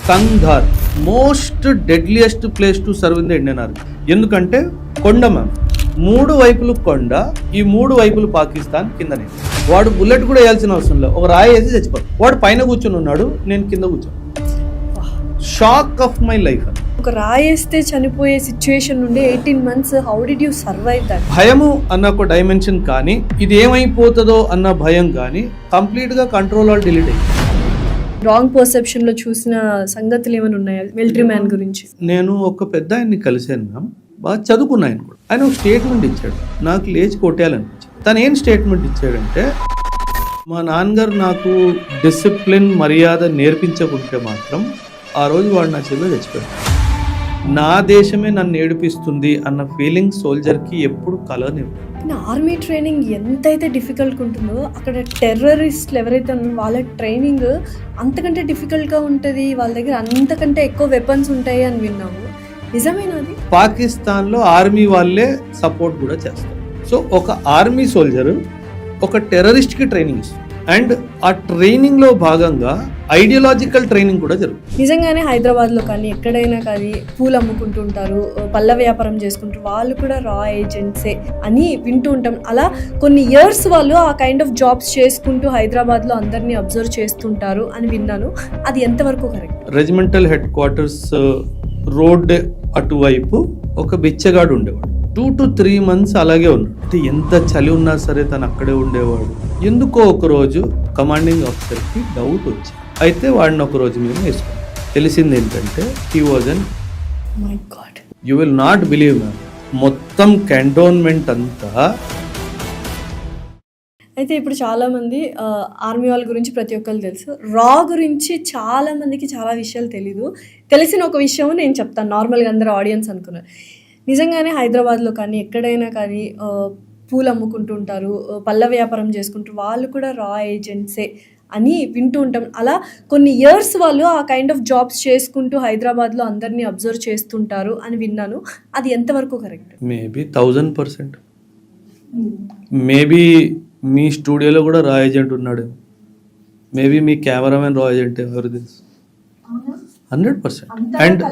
కంధార్ most deadliest place to serve in the Indian army. ఎందుకంటే కొండ ma'am, 3 వైపులు కొండ, ఈ 3 వైపులు పాకిస్తాన్, కిందనే. వాడు బుల్లెట్ కూడా వేయాల్సిన అవసరం లేదు, ఒక రాయి వేసి చచ్చిపోతాడు. వాడు పైన కూర్చొని ఉన్నాడు, నేను కింద కూర్చొని. Shock of my life. ఒక రాయేస్తే చనిపోయే సిచ్యువేషన్ నుండి 18 months, how did you survive that? భయము అన్న ఒక డైమెన్షన్ కానీ, ఇది ఏమైపోతుందో అన్న భయం కానీ కంప్లీట్ గా కంట్రోల్ ఆల్ డిలీట్ అయింది. రాంగ్ పర్సెప్షన్ లో చూసిన సంగతులు ఏమైనా ఉన్నాయా మిలిటరీ మ్యాన్ గురించి? నేను ఒక పెద్ద ఆయన్ని కలిసాను మ్యామ్, బాగా చదువుకున్న ఆయన కూడా. ఆయన ఒక స్టేట్మెంట్ ఇచ్చాడు, నాకు లేచి కొట్టేయాలనిపించింది. తను ఏం స్టేట్మెంట్ ఇచ్చాడంటే, మా నాన్నగారు నాకు డిసిప్లిన్ మర్యాద నేర్పించకుంటే మాత్రం ఆ రోజు వాడు నా చెవిలో చచ్చిపోయాడు. నా దేశమే నన్ను ఏడిపిస్తుంది అన్న ఫీలింగ్ సోల్జర్కి ఎప్పుడు కలగనివ్వదు. ఆర్మీ ట్రైనింగ్ ఎంతైతే డిఫికల్ట్ ఉంటుందో, అక్కడ టెర్రరిస్ట్లు ఎవరైతే ఉన్నారో వాళ్ళ ట్రైనింగ్ అంతకంటే డిఫికల్ట్గా ఉంటుంది. వాళ్ళ దగ్గర అంతకంటే ఎక్కువ వెపన్స్ ఉంటాయి అని విన్నాము. నిజమేనాది? పాకిస్తాన్లో ఆర్మీ వాళ్ళే సపోర్ట్ కూడా చేస్తారు. సో ఒక ఆర్మీ సోల్జర్ ఒక టెర్రరిస్ట్కి ట్రైనింగ్ ఇస్తుంది, అండ్ ఆ ట్రైనింగ్లో భాగంగా ఐడియాలజికల్ ట్రైనింగ్ కూడా జరుగుతుంది. నిజంగానే హైదరాబాద్లో కానీ ఎక్కడైనా కానీ పూలు అమ్ముకుంటూ ఉంటారు, పళ్ళ వ్యాపారం చేసుకుంటారు, వాళ్ళు కూడా రా ఏజెంట్సే అని వింటూ ఉంటాం. అలా కొన్ని ఇయర్స్ వాళ్ళు ఆ కైండ్ ఆఫ్ జాబ్స్ చేసుకుంటూ హైదరాబాద్లో అందరినీ అబ్జర్వ్ చేస్తుంటారు అని విన్నాను. అది ఎంతవరకు correct? Regimental head quarters road అటువైపు ఒక బిచ్చగాడు ఉండేవాడు. 2 to 3 months అలాగే ఉన్నాడు. అంటే ఎంత చలి ఉన్నా సరే తను అక్కడే ఉండేవాడు. ఎందుకో ఒకరోజు కమాండింగ్ ఆఫీసర్కి డౌట్ వచ్చింది. అయితే వాడిని ఒకరోజు మేము వేసుకున్నాం. తెలిసింది ఏంటంటే, he was an, my God, you will not believe ma'am, మొత్తం కంటోన్మెంట్ అంతా. అయితే ఇప్పుడు చాలామంది ఆర్మీ వాళ్ళ గురించి ప్రతి ఒక్కరు తెలుసు, రా గురించి చాలా మందికి చాలా విషయాలు తెలీదు. తెలిసిన ఒక విషయం నేను చెప్తాను, నార్మల్గా అందరూ ఆడియన్స్ అనుకున్నారు. నిజంగానే హైదరాబాద్లో కానీ ఎక్కడైనా కానీ పూలు అమ్ముకుంటూ ఉంటారు, పళ్ళ వ్యాపారం చేసుకుంటారు, వాళ్ళు కూడా రా ఏజెంట్సే అని వింటూ ఉంటాం. అలా కొన్ని ఇయర్స్ వాళ్ళు ఆ కైండ్ ఆఫ్ జాబ్స్ చేసుకుంటూ హైదరాబాద్లో అందరినీ అబ్జర్వ్ చేస్తుంటారు అని విన్నాను. అది ఎంతవరకు కరెక్ట్? మేబీ 1000%. మేబీ మీ స్టూడియోలో కూడా రా ఏజెంట్ ఉన్నాడు, మేబీ మీ కెమెరామెన్ రా ఏజెంట్, ఎవరు తెలుసు? 100%. అండ్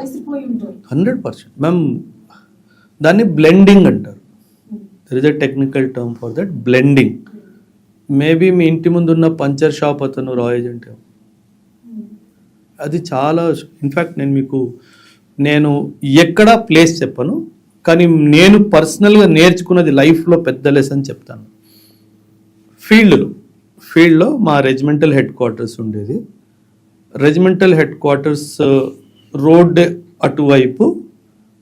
100% మ్యామ్, దాన్ని బ్లెండింగ్ అంటారు. There is a technical term for that, blending. Maybe మీ ఇంటి ముందు ఉన్న పంచర్ షాప్ అతను రా ఏజెంట్. అది చాలా, ఇన్ఫ్యాక్ట్ నేను ఎక్కడ ప్లేస్ చెప్పను, కానీ నేను పర్సనల్గా నేర్చుకున్నది లైఫ్లో పెద్ద లెసన్ చెప్తాను. ఫీల్డ్లో మా రెజిమెంటల్ హెడ్ క్వార్టర్స్ ఉండేది. రెజిమెంటల్ హెడ్ క్వార్టర్స్ రోడ్ అటువైపు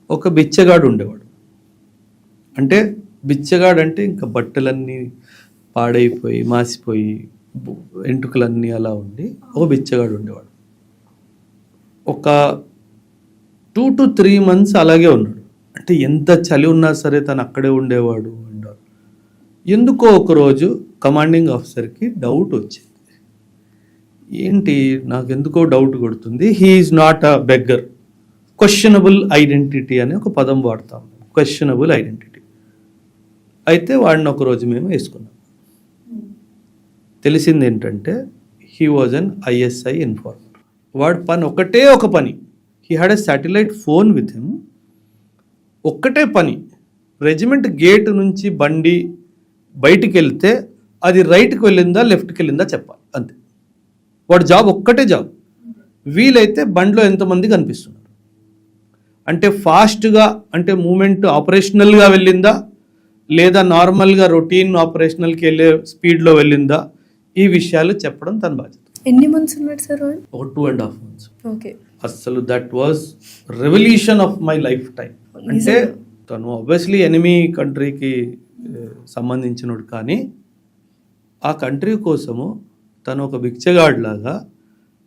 ఒక బిచ్చగాడు ఉండేవాడు. అంటే బిచ్చగాడు అంటే ఇంకా బట్టలన్నీ పాడైపోయి మాసిపోయి ఎంటుకలన్నీ అలా ఉండి ఒక బిచ్చగాడు ఉండేవాడు. ఒక 2 to 3 months అలాగే ఉన్నాడు. అంటే ఎంత చలి ఉన్నా సరే తను అక్కడే ఉండేవాడు అన్నారు. ఎందుకో ఒకరోజు కమాండింగ్ ఆఫీసర్కి డౌట్ వచ్చింది. ఏంటి నాకు ఎందుకో డౌట్ కొడుతుంది, he is not a beggar, questionable identity అనే ఒక పదం వాడతాం, క్వశ్చనబుల్ ఐడెంటిటీ. అయితే వాడిని ఒకరోజు మేము వేసుకున్నాం. తెలిసింది ఏంటంటే, he was an ISI informer. వాడి పని ఒక పని, he had a satellite phone with him. ఒక్కటే పని, రెజిమెంట్ గేట్ నుంచి బండి బయటికి వెళ్తే అది రైట్కి వెళ్ళిందా లెఫ్ట్కి వెళ్ళిందా చెప్పాలి, అంతే. వాడి జాబ్ ఒక్కటే జాబ్. వీలైతే బండిలో ఎంతమంది కనిపిస్తున్నారు, అంటే ఫాస్ట్గా, అంటే మూమెంట్ ఆపరేషనల్గా వెళ్ళిందా లేదా నార్మల్గా రొటీన్ ఆపరేషనల్కి వెళ్ళే స్పీడ్లో వెళ్ళిందా, ఈ విషయాలు చెప్పడం తన బాధ్యత. ఎన్ని మంత్స్ ఉన్నాడు సార్? ఒక 2.5 months. ఓకే. అసలు that was revolution of my life time. అంటే తను ఆబ్వియస్లీ ఎనిమీ కంట్రీకి సంబంధించినోడు, కానీ ఆ కంట్రీ కోసము తను ఒక బిచ్చగాడ్ లాగా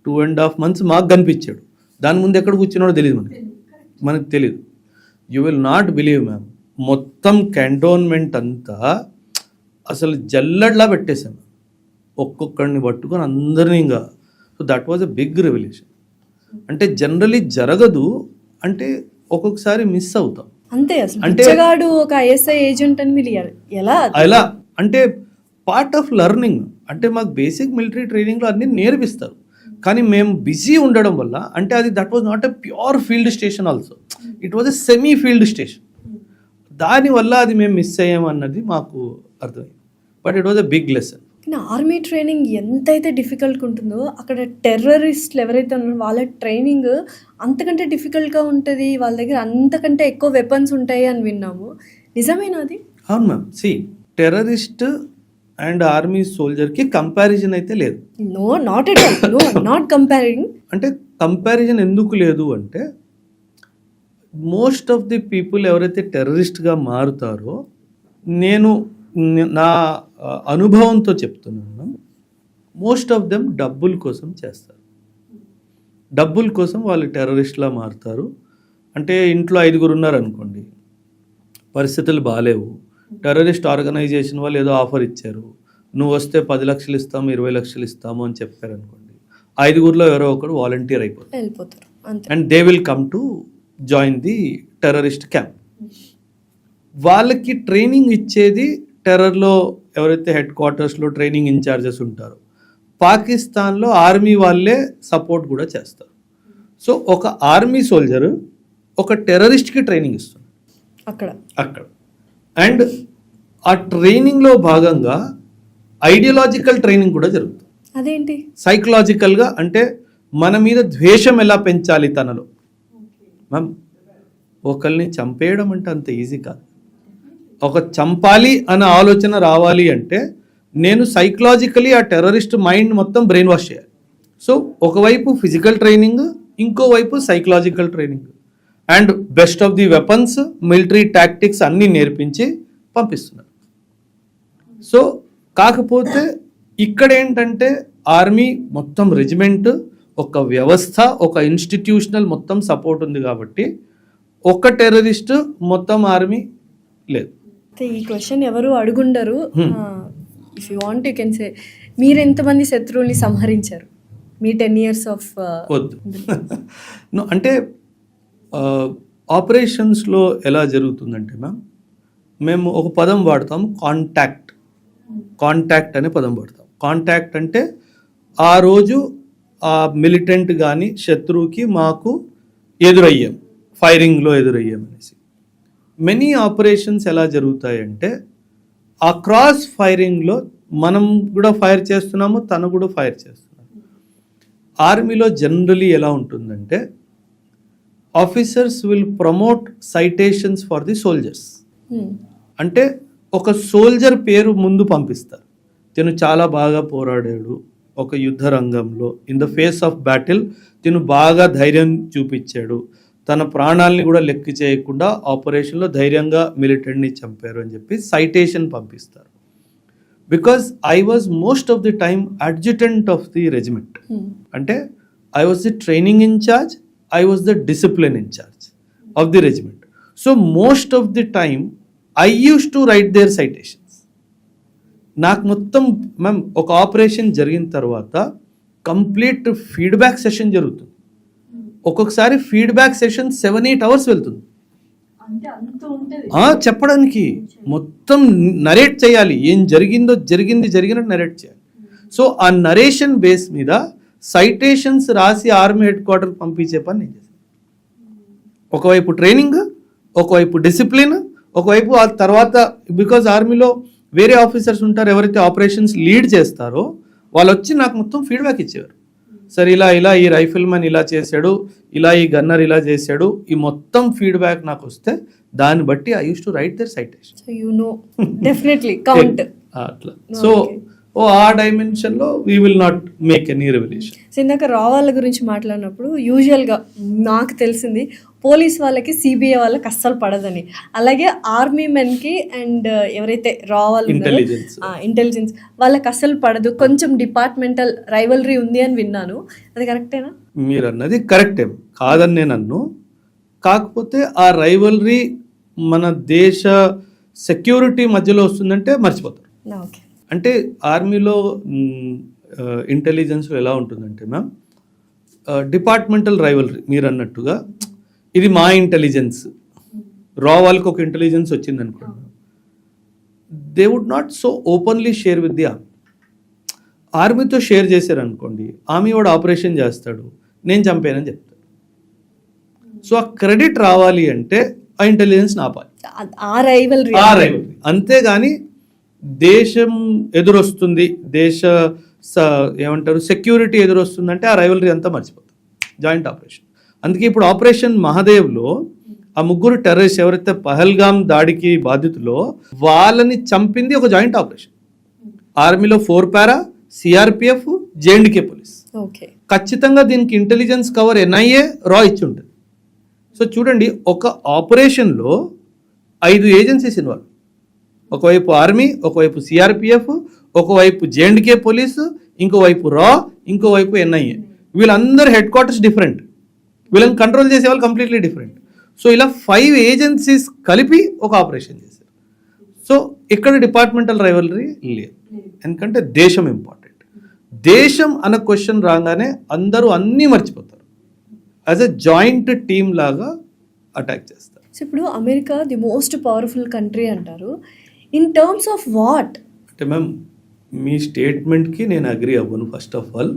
2.5 months మాకు కనిపించాడు. దాని ముందు ఎక్కడ కూర్చున్నాడో తెలియదు మనకు తెలియదు. You will not believe ma'am, మొత్తం కంటోన్మెంట్ అంతా అసలు జల్లడ్లా పెట్టేశాను, ఒక్కొక్కడిని పట్టుకొని అందరినీ. ఇంకా so that was a big revolution. అంటే జనరలీ జరగదు, అంటే ఒక్కొక్కసారి మిస్ అవుతాం అంతే. అంటే ఒక ISI ఏజెంట్ అని మీరు ఎలా అంటే పార్ట్ ఆఫ్ లెర్నింగ్. అంటే మాకు బేసిక్ మిలిటరీ ట్రైనింగ్లో అన్నీ నేర్పిస్తారు, కానీ మేము బిజీ ఉండడం వల్ల, అంటే అది that was not a pure field station also, it was a semi field station. దానివల్ల అది మేము మిస్ అయ్యామన్నది మాకు అర్థమైంది. But it was a big lesson. కానీ ఆర్మీ ట్రైనింగ్ ఎంతైతే డిఫికల్ట్గా ఉంటుందో అక్కడ టెర్రరిస్టులు ఎవరైతే ఉన్నారో వాళ్ళ ట్రైనింగ్ అంతకంటే డిఫికల్ట్గా ఉంటుంది, వాళ్ళ దగ్గర అంతకంటే ఎక్కువ వెపన్స్ ఉంటాయి అని విన్నాము. నిజమేనా అది? అవును మ్యామ్. టెర్రరిస్ట్ అండ్ ఆర్మీ సోల్జర్కి కంపారిజన్ అయితే లేదు. No, not at all. No, not comparing. అంటే కంపారిజన్ ఎందుకు లేదు అంటే, మోస్ట్ ఆఫ్ ది పీపుల్ ఎవరైతే టెర్రరిస్ట్గా మారుతారో, నేను నా అనుభవంతో చెప్తున్నాను, మోస్ట్ ఆఫ్ దెమ్ డబ్బుల కోసం చేస్తారు. డబ్బుల కోసం వాళ్ళు టెర్రరిస్ట్లా మారుతారు. అంటే ఇంట్లో 5 ఉన్నారనుకోండి, పరిస్థితులు బాగాలేవు, టెర్రరిస్ట్ ఆర్గనైజేషన్ వాళ్ళు ఏదో ఆఫర్ ఇచ్చారు, నువ్వు వస్తే 10 లక్షలు ఇస్తాము, 20 లక్షలు ఇస్తాము అని చెప్పారనుకోండి, 5 ఎవరో ఒకరు వాలంటీర్ వెళ్ళిపోతారు and they will come to join the terrorist camp. వాళ్ళకి ట్రైనింగ్ ఇచ్చేది టెర్రర్లో ఎవరైతే హెడ్ క్వార్టర్స్లో ట్రైనింగ్ ఇన్ఛార్జెస్ ఉంటారో, పాకిస్తాన్లో ఆర్మీ వాళ్ళే సపోర్ట్ కూడా చేస్తారు. సో ఒక ఆర్మీ సోల్జర్ ఒక టెర్రరిస్ట్కి ట్రైనింగ్ ఇస్తుంది అక్కడ. అండ్ ఆ ట్రైనింగ్లో భాగంగా ఐడియాలజికల్ ట్రైనింగ్ కూడా జరుగుతుంది. అదేంటి? సైకలాజికల్గా, అంటే మన మీద ద్వేషం ఎలా పెంచాలి తనలో. మ్యామ్, ఒకరిని చంపేయడం అంటే అంత ఈజీ కాదు. ఒక చంపాలి అనే ఆలోచన రావాలి అంటే నేను సైకలాజికలీ ఆ టెర్రరిస్ట్ మైండ్ మొత్తం బ్రెయిన్ వాష్ చేయాలి. సో ఒకవైపు ఫిజికల్ ట్రైనింగ్, ఇంకోవైపు psychological training and best of the weapons, military tactics అన్నీ నేర్పించి పంపిస్తున్నారు. సో కాకపోతే ఇక్కడ ఏంటంటే ఆర్మీ మొత్తం రెజిమెంట్, ఒక వ్యవస్థ, ఒక ఇన్స్టిట్యూషనల్ మొత్తం సపోర్ట్ ఉంది కాబట్టి ఒక్క టెర్రరిస్ట్ మొత్తం ఆర్మీ లేదు. ఈ క్వశ్చన్ ఎవరు అడుగుండరు. If you want you can say, మీరు ఎంతమంది శత్రువుల్ని సంహరించారు మీ 10 years ఆఫ్? వద్దు. అంటే ఆపరేషన్స్లో ఎలా జరుగుతుందంటే మ్యామ్, మేము ఒక పదం వాడతాం, కాంటాక్ట్ అనే పదం వాడతాం. కాంటాక్ట్ అంటే ఆ రోజు ఆ మిలిటెంట్ కానీ శత్రువుకి మాకు ఎదురయ్యాం, ఫైరింగ్లో ఎదురయ్యాం అనేసి. మెనీ ఆపరేషన్స్ ఎలా జరుగుతాయంటే ఆ క్రాస్ ఫైరింగ్లో మనం కూడా ఫైర్ చేస్తున్నాము, తను కూడా ఫైర్ చేస్తున్నాము. ఆర్మీలో జనరలీ ఎలా ఉంటుందంటే officers will promote citations for the soldiers. అంటే ఒక సోల్జర్ పేరు ముందు పంపిస్తారు, తిను చాలా బాగా పోరాడాడు ఒక యుద్ధ రంగంలో, in the face of battle తిను బాగా ధైర్యం చూపించాడు, తన ప్రాణాలని కూడా లెక్క చేయకుండా ఆపరేషన్లో ధైర్యంగా మిలిటెంట్ని చంపారు అని చెప్పి సైటేషన్ పంపిస్తారు. Because I was most of the time adjutant of the regiment. అంటే I was the training incharge, I was the discipline in charge of the regiment. So most of the time I used to write their citations. నాకు మొత్తం ma'am ఒక operation జరిగిన తర్వాత complete feedback session జరుగుతుంది. ఒక్కొక్కసారి feedback session 7-8 hours వెళ్తుంది చెప్పడానికి. మొత్తం నరేట్ చేయాలి, ఏం జరిగినట్టు నరేట్ చేయాలి. సో ఆ నరేషన్ బేస్ మీద సైటేషన్స్ రాసి ఆర్మీ హెడ్ క్వార్టర్ పంపించే పని నేను చేశాను. ఒకవైపు ట్రైనింగ్, ఒకవైపు డిసిప్లిన్, ఒకవైపు ఆ తర్వాత బికాజ్ ఆర్మీలో వేరే ఆఫీసర్స్ ఉంటారు, ఎవరైతే ఆపరేషన్స్ లీడ్ చేస్తారో వాళ్ళు వచ్చి నాకు మొత్తం ఫీడ్బ్యాక్ ఇచ్చేవారు. సార్ ఇలా ఈ రైఫిల్ మ్యాన్ ఇలా చేశాడు, ఇలా ఈ గన్నర్ ఇలా చేశాడు, ఈ మొత్తం ఫీడ్బ్యాక్ నాకు వస్తే దాన్ని బట్టి I use to write their citation. అట్లా. సో ఆ డైమెన్షన్లో we will not make any revolution. So ఇందాక రా వాళ్ళ గురించి మాట్లాడినప్పుడు యూజువల్గా నాకు తెలిసింది పోలీస్ వాళ్ళకి సిబిఐ వాళ్ళకి అస్సలు పడదని, అలాగే ఆర్మీ మెన్కి అండ్ ఎవరైతే రా వాళ్ళు ఇంటెలిజెన్స్ వాళ్ళకి అస్సలు పడదు, కొంచెం డిపార్ట్మెంటల్ రైవలరీ ఉంది అని విన్నాను. అది కరెక్టేనా? మీరు అన్నది కరెక్టే, కాదని నేను అన్ను. కాకపోతే ఆ రైవలరీ మన దేశ సెక్యూరిటీ మధ్యలో వస్తుందంటే మర్చిపోతారు. ఓకే. అంటే ఆర్మీలో ఇంటెలిజెన్స్లో ఎలా ఉంటుందంటే మ్యామ్, డిపార్ట్మెంటల్ రైవలరీ మీరు అన్నట్టుగా, ఇది మా ఇంటెలిజెన్స్, రా వాళ్ళకి ఒక ఇంటెలిజెన్స్ వచ్చింది అనుకోండి, they would not so openly share with the army. ఆర్మీతో షేర్ చేశారనుకోండి, ఆర్మీ వాడు ఆపరేషన్ చేస్తాడు, నేను చంపానని చెప్తాడు. సో ఆ క్రెడిట్ రావాలి అంటే ఆ ఇంటెలిజెన్స్ ఆపాలి, ఆ రైవల్రీ. అంతేగాని దేశం ఎదురొస్తుంది, ఏమంటారు సెక్యూరిటీ ఎదురొస్తుందంటే ఆ రైవలరీ అంతా మర్చిపోతాం. Joint operation. అందుకే ఇప్పుడు ఆపరేషన్ మహాదేవ్లో ఆ 3 టెర్రరిస్ట్ ఎవరైతే పహల్గామ్ దాడికి బాధితులో వాళ్ళని చంపింది ఒక జాయింట్ ఆపరేషన్. ఆర్మీలో 4 పారా, సిఆర్పిఎఫ్, జేఎండ్కే పోలీస్. ఓకే, ఖచ్చితంగా దీనికి ఇంటెలిజెన్స్ కవర్ ఎన్ఐఏ, రా ఇచ్చి ఉంటుంది. సో చూడండి, ఒక ఆపరేషన్లో 5 ఏజెన్సీస్ ఇన్వాల్వ్. ఒకవైపు ఆర్మీ, ఒకవైపు సిఆర్పిఎఫ్, ఒకవైపు జేఎండ్కే పోలీసు, ఇంకోవైపు రా, ఇంకోవైపు ఎన్ఐఏ. వీళ్ళందరూ హెడ్ క్వార్టర్స్ డిఫరెంట్, వీళ్ళని కంట్రోల్ చేసే వాళ్ళు కంప్లీట్లీ డిఫరెంట్. సో ఇలా 5 ఏజెన్సీస్ కలిపి ఒక ఆపరేషన్ చేశారు. సో ఇక్కడ డిపార్ట్మెంటల్ రైవలరీ లేదు, ఎందుకంటే దేశం ఇంపార్టెంట్. దేశం అన్న క్వశ్చన్ రాగానే అందరూ అన్నీ మర్చిపోతారు, యాజ్ ఎ జాయింట్ టీమ్ లాగా అటాక్ చేస్తారు. సో ఇప్పుడు America the most powerful country అంటారు. In terms of what? అంటే మ్యామ్, మీ స్టేట్మెంట్కి నేను అగ్రి అవ్వను. First of all,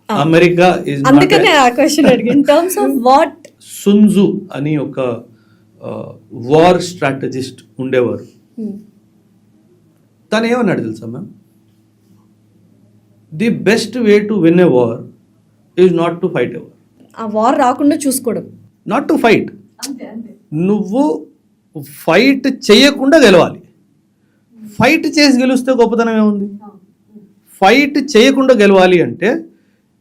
America is అందుకనే ఆ క్వశ్చన్ అడిగి. In terms of what? Sun Tzu అని ఒక వార్ స్ట్రాటజిస్ట్ ఉండేవారు. తను ఏమన్నాడు తెలుసా మ్యామ్? The best way to win a war is not to fight a war. ఆ వార్ రాకుండా చూసుకోవడం, నాట్ టు ఫైట్. నువ్వు ఫైట్ చేయకుండా గెలవాలి. ఫైట్ చేసి గెలిస్తే గొప్పతనం ఏముంది? ఫైట్ చేయకుండా గెలవాలి అంటే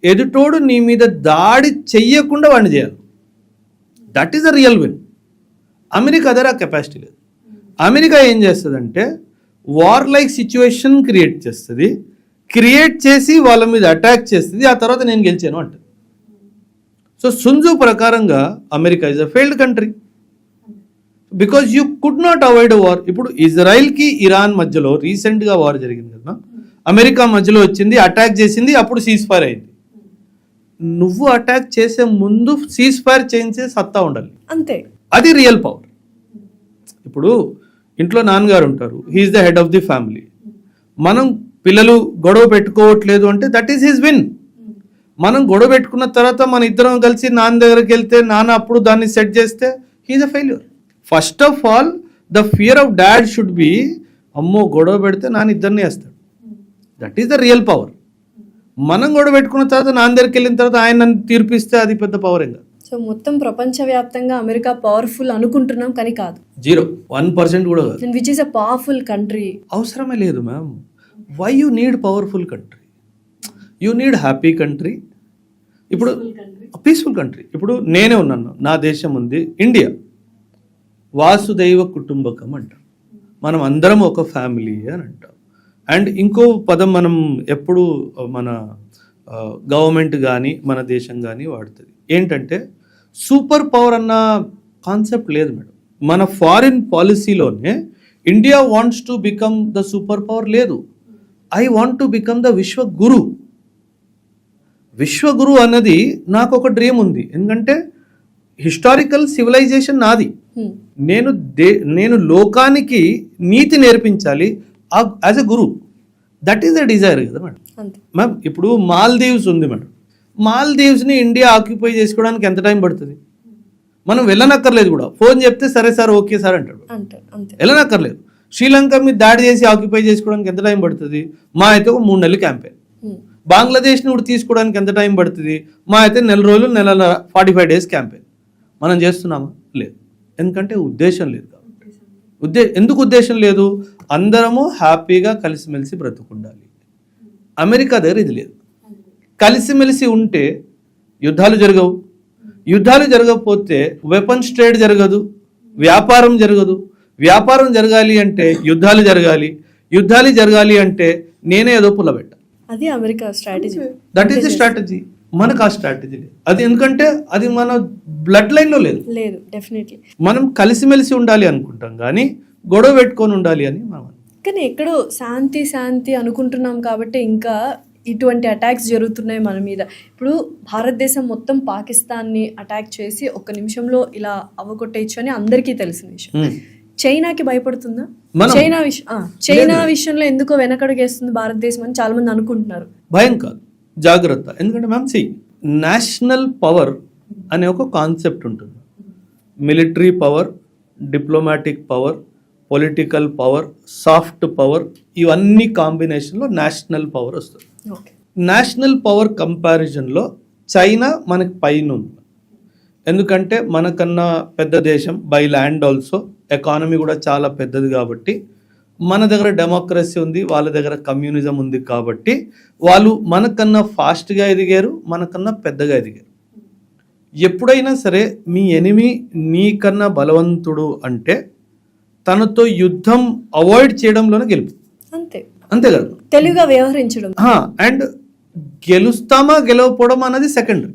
ఎదుటోడు నీ మీద దాడి చెయ్యకుండా వాడిని చేయాలి. That is the real win. America దగ్గర ఆ కెపాసిటీ లేదు. అమెరికా ఏం చేస్తుందంటే వార్ లైక్ సిచ్యువేషన్ క్రియేట్ చేస్తుంది, క్రియేట్ చేసి వాళ్ళ మీద అటాక్ చేస్తుంది, ఆ తర్వాత నేను గెలిచాను అంటుంది. సో సున్జు ప్రకారంగా America is a failed country because you could not avoid war. ఇప్పుడు ఇజ్రాయిల్కి ఇరాన్ మధ్యలో రీసెంట్గా వార్ జరిగింది కదా, అమెరికా మధ్యలో వచ్చింది, అటాక్ చేసింది, అప్పుడు సీజ్ ఫైర్ అయింది. నువ్వు అటాక్ చేసే ముందు సీజ్ ఫైర్ చేయించే సత్తా ఉండాలి, అంతే. అది రియల్ పవర్. ఇప్పుడు ఇంట్లో నాన్నగారు ఉంటారు, he is the head of the family. మనం పిల్లలు గొడవ పెట్టుకోవట్లేదు అంటే దట్ ఈస్ హిజ్ విన్. మనం గొడవ పెట్టుకున్న తర్వాత మన ఇద్దరం కలిసి నాన్న దగ్గరికి వెళ్తే నాన్న అప్పుడు దాన్ని సెట్ చేస్తే he is a failure. First of all the fear of dad should be, అమ్మో గొడవ పెడితే నాన్న ఇద్దరిని వేస్తాడు. That is the real power. మనం గొడవ పెట్టుకున్న తర్వాత నాన్న దగ్గరికి వెళ్ళిన తర్వాత ఆయన నన్ను తీర్పిస్తే అది పెద్ద పవర్ ఏం కాదు. సో మొత్తం ప్రపంచవ్యాప్తంగా అమెరికా పవర్ఫుల్ అనుకుంటున్నాం, కానీ కాదు. 0.1% కూడా కాదు. Which is a powerful country. అవసరమే లేదు ma'am. Why you need powerful country? You need happy country. ఇప్పుడు పీస్ఫుల్ కంట్రీ. ఇప్పుడు నేనే ఉన్నాను, నా దేశం ఉంది ఇండియా, వాసుదైవ కుటుంబకం అంటాం. మనం అందరం ఒక ఫ్యామిలీ అని అంటాం. అండ్ ఇంకో పదం మనం ఎప్పుడు మన గవర్నమెంట్ కానీ మన దేశం కానీ వాడుతుంది, ఏంటంటే సూపర్ పవర్ అన్న కాన్సెప్ట్ లేదు మేడం. మన ఫారిన్ పాలసీలోనే India wants to become the super power లేదు. I want to become the vishwaguru. విశ్వగురు అన్నది నాకు ఒక డ్రీమ్ ఉంది, ఎందుకంటే హిస్టారికల్ సివిలైజేషన్ నాది. నేను లోకానికి నీతి నేర్పించాలి as a Guru. That is the desire కదా మేడం. మ్యామ్ ఇప్పుడు మాల్దీవ్స్ ఉంది మేడం, మాల్దీవ్స్ని ఇండియా ఆక్యుపై చేసుకోవడానికి ఎంత టైం పడుతుంది? మనం వెళ్ళనక్కర్లేదు కూడా, ఫోన్ చెప్తే సరే సార్ ఓకే సార్ అంటాడు, వెళ్ళనక్కర్లేదు. శ్రీలంక మీద దాడి చేసి ఆక్యుపై చేసుకోవడానికి ఎంత టైం పడుతుంది? మా అయితే ఒక 3 నెలలు క్యాంపెయిన్. బంగ్లాదేశ్ని కూడా తీసుకోవడానికి ఎంత టైం పడుతుంది? మా అయితే 4 నెలల రోజులు, 45 డేస్ క్యాంపెయిన్. మనం చేస్తున్నామా? లేదు. ఎందుకంటే ఉద్దేశం లేదు కాబట్టి. ఎందుకు ఉద్దేశం లేదు? అందరము హ్యాపీగా కలిసిమెలిసి బ్రతుకుండాలి. అమెరికా దగ్గర ఇది లేదు. కలిసిమెలిసి ఉంటే యుద్ధాలు జరగవు, యుద్ధాలు జరగకపోతే వెపన్స్ ట్రేడ్ జరగదు, వ్యాపారం జరగదు. వ్యాపారం జరగాలి అంటే యుద్ధాలు జరగాలి, యుద్ధాలు జరగాలి అంటే నేనే ఏదో పుల్లబెట్ట. అది America strategy. That is the strategy. మనకు ఆ స్ట్రాటజీ లేదు. అది ఎందుకంటే అది మన బ్లడ్ లైన్లో లేదు. డెఫినెట్లీ మనం కలిసిమెలిసి ఉండాలి అనుకుంటాం, కానీ గొడవ పెట్టుకొని ఉండాలి అని మనం. కానీ ఎక్కడో శాంతి శాంతి అనుకుంటున్నాం కాబట్టి ఇంకా ఇటువంటి అటాక్స్ జరుగుతున్నాయి మన మీద. ఇప్పుడు భారతదేశం మొత్తం పాకిస్తాన్ని అటాక్ చేసి 1 నిమిషంలో ఇలా అవ్వగొట్టేయచ్చు అని అందరికీ తెలిసిన విషయం. చైనాకి భయపడుతుందా? చైనా విషయంలో ఎందుకో వెనకడుగేస్తుంది భారతదేశం అని చాలా మంది అనుకుంటున్నారు. భయం కాదు, జాగ్రత్త. ఎందుకంటే మ్యామ్ నేషనల్ పవర్ అనే ఒక కాన్సెప్ట్ ఉంటుంది. Military power, diplomatic power, political power, soft power, ఇవన్నీ కాంబినేషన్లో నేషనల్ పవర్ వస్తుంది. ఓకే. నేషనల్ పవర్ కంపారిజన్లో చైనా మనకి పైన ఉంది. ఎందుకంటే మనకన్నా పెద్ద దేశం, బై ల్యాండ్ ఆల్సో, ఎకానమీ కూడా చాలా పెద్దది కాబట్టి, మన దగ్గర డెమోక్రసీ ఉంది, వాళ్ళ దగ్గర కమ్యూనిజం ఉంది కాబట్టి వాళ్ళు మనకన్నా ఫాస్ట్గా ఎదిగారు, మనకన్నా పెద్దగా ఎదిగారు. ఎప్పుడైనా సరే మీ ఎనిమి నీకన్నా బలవంతుడు అంటే తనతో యుద్ధం అవాయిడ్ చేయడంలోనే గెలుపు. అంతే కదా, తెలుగుగా వ్యవహరించడం. అండ్ గెలుస్తామా గెలవకపోవడం అన్నది సెకండరీ.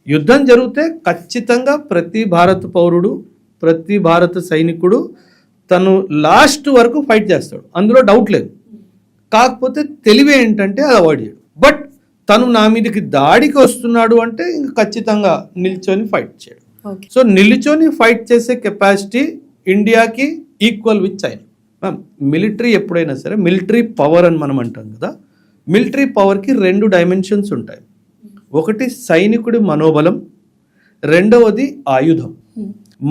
యుద్ధం జరిగితే ఖచ్చితంగా ప్రతి భారత పౌరుడు, ప్రతి భారత సైనికుడు తను లాస్ట్ వరకు ఫైట్ చేస్తాడు, అందులో డౌట్ లేదు. కాకపోతే తెలివి ఏంటంటే అది అవాయిడ్ చేయడు. బట్ తను నా మీదకి దాడికి వస్తున్నాడు అంటే ఇంక ఖచ్చితంగా నిల్చొని ఫైట్ చేయడు. సో నిల్చొని ఫైట్ చేసే కెపాసిటీ ఇండియాకి equal with China. Ma'am military ఎప్పుడైనా సరే, మిలిటరీ పవర్ అని మనం అంటాం కదా, మిలిటరీ పవర్కి 2 డైమెన్షన్స్ ఉంటాయి. ఒకటి సైనికుడి మనోబలం, రెండవది ఆయుధం.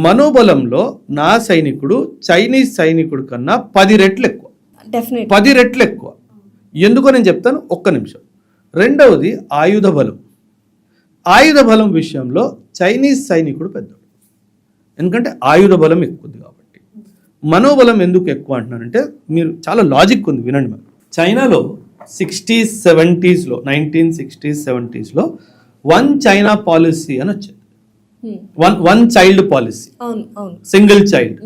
మనోబలంలో నా సైనికుడు చైనీస్ సైనికుడి కన్నా 10 రెట్లు ఎక్కువ, 10 రెట్లు ఎక్కువ. ఎందుకో నేను చెప్తాను, ఒక్క నిమిషం. రెండవది ఆయుధ బలం. ఆయుధ బలం విషయంలో చైనీస్ సైనికుడు పెద్దడు, ఎందుకంటే ఆయుధ బలం ఎక్కువది కాబట్టి. మనోబలం ఎందుకు ఎక్కువ అంటున్నానంటే, మీరు చాలా లాజిక్ ఉంది, వినండి మ్యామ్. చైనాలో 60s, 70s, 1960s, 70s one China policy అని వచ్చింది. One child policy, single child.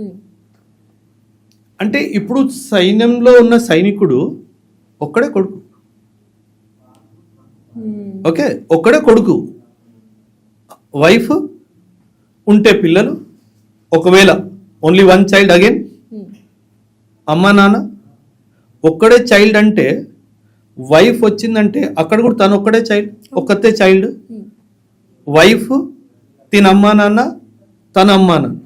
అంటే ఇప్పుడు సైన్యంలో ఉన్న సైనికుడు ఒక్కడే కొడుకు. ఓకే, ఒక్కడే కొడుకు. వైఫ్ ఉంటే పిల్లలు, ఒకవేళ ఓన్లీ వన్ చైల్డ్ అగైన్ అమ్మ నాన్న. ఒక్కడే చైల్డ్ అంటే వైఫ్ వచ్చిందంటే అక్కడ కూడా తను ఒక్కడే చైల్డ్, ఒక్కతే చైల్డ్. వైఫ్, తిన అమ్మా నాన్న, తన అమ్మా నాన్న,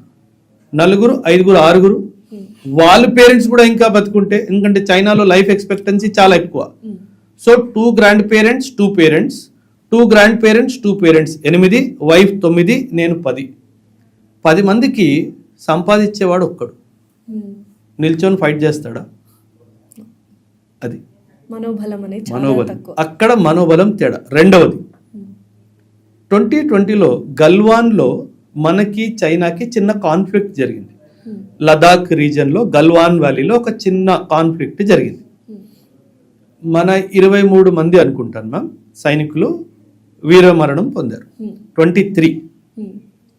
4, 5, 6. వాళ్ళ పేరెంట్స్ కూడా ఇంకా బతుకుంటే, ఎందుకంటే చైనాలో లైఫ్ ఎక్స్పెక్టెన్సీ చాలా ఎక్కువ. So 2 grand parents, 2 parents, 2 grand parents, 2 parents, 8, wife 9, నేను 10. 10 మందికి సంపాదించేవాడు ఒక్కడు. నిల్చొని ఫైట్ చేస్తాడా? అది మనోబలం. అక్కడ మనోబలం తేడా. రెండవది 2020లో గల్వాన్లో మనకి చైనాకి చిన్న కాన్ఫ్లిక్ట్ జరిగింది. లదాఖ్ రీజన్లో గల్వాన్ వ్యాలీలో ఒక చిన్న కాన్ఫ్లిక్ట్ జరిగింది. మన 23 మంది అనుకుంటాను మ్యామ్ సైనికులు వీరమరణం పొందారు. 23,